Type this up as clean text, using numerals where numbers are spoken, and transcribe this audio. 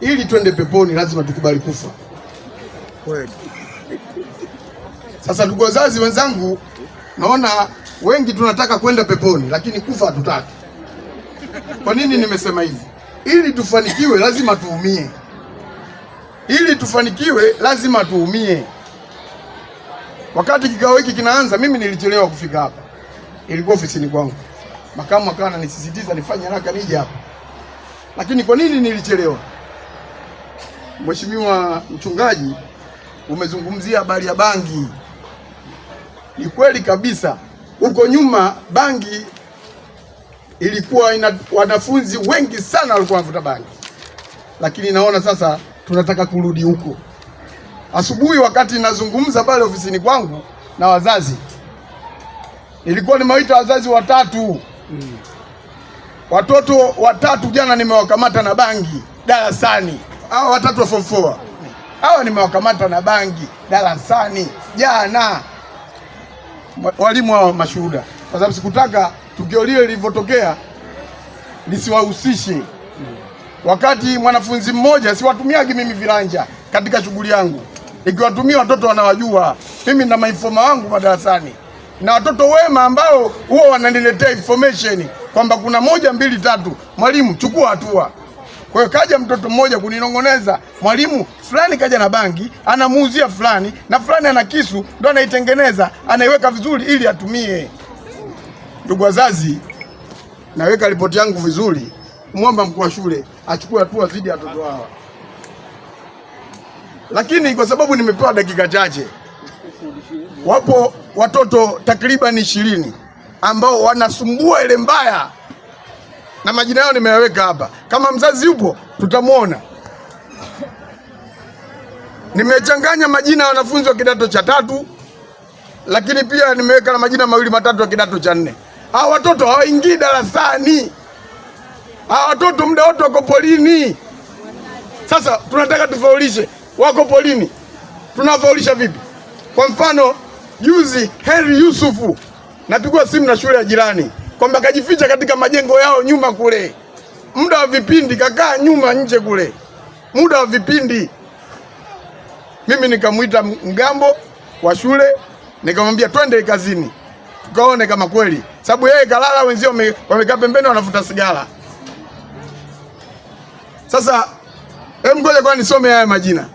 ili twende peponi lazima tukubali kufa. Kweli. Sasa ndugu wazazi wenzangu, naona wengi tunataka kwenda peponi lakini kufa hatutaki. Kwa nini nimesema hivi? Ili tufanikiwe lazima tuumie. Ili tufanikiwe lazima tuumie. Wakati kikao hiki kinaanza, mimi nilichelewa kufika hapa. Ilikuwa ofisini kwangu. Makamu akawa ananisisitiza nifanye haraka nije hapa. Lakini kwa nini nilichelewa? Mheshimiwa mchungaji, umezungumzia habari ya bangi. Ni kweli kabisa. Huko nyuma bangi ilikuwa ina wanafunzi wengi sana walikuwa wanavuta bangi. Lakini naona sasa tunataka kurudi huko. Asubuhi wakati nazungumza pale ofisini kwangu na wazazi, nilikuwa nimewaita wazazi watatu. Watoto watatu jana nimewakamata na bangi darasani. Hao watatu wa form 4. Hao nimewakamata na bangi darasani jana. Walimu hao mashuhuda. Kwa sababu sikutaka tukio lile lilivyotokea lisiwahusishe. Wakati mwanafunzi mmoja, siwatumiagi mimi viranja katika shughuli yangu. Ikiwatumia watoto wanawajua. Mimi na mainforma wangu madarasani. Na watoto wema ambao huwa wananiletea information kwamba kuna 1, 2, 3, mwalimu chukua hatua. Kwa hiyo kaja mtoto mmoja kuninongoneza, mwalimu fulani kaja na bangi, anamuuzia fulani na fulani ana kisu, ndo anaitengeneza, anaiweka vizuri ili atumie. Ndugu wazazi, naweka ripoti yangu vizuri, muomba mkuu wa shule achukue hatua dhidi ya watoto hawa. Lakini kwa sababu nimepewa dakika chache, wapo watoto takriban 20 ambao wanasumbua ile mbaya, na majina yao nimeyaweka hapa. Kama mzazi yupo tutamwona. Nimechanganya majina ya wanafunzi wa kidato cha 3, lakini pia nimeweka na majina 2 matatu ya kidato cha 4. Hawa watoto hawaingii darasani. Hawa watoto muda wote wako polini. Sasa tunataka tufaulishe, wako polini. Tunafaulisha vipi? Kwa mfano, juzi Henry Yusufu napigwa simu na shule ya jirani kwamba kajificha katika majengo yao nyuma kule. Muda wa vipindi kakaa nyuma nje kule. Muda wa vipindi. Mimi nikamuita mgambo wa shule, nikamwambia twende kazini. Tukaone kama kweli. Sababu yeye kalala, wenzio wamekaa pembeni wanavuta sigara. Sasa ngoja kwa nisome haya majina.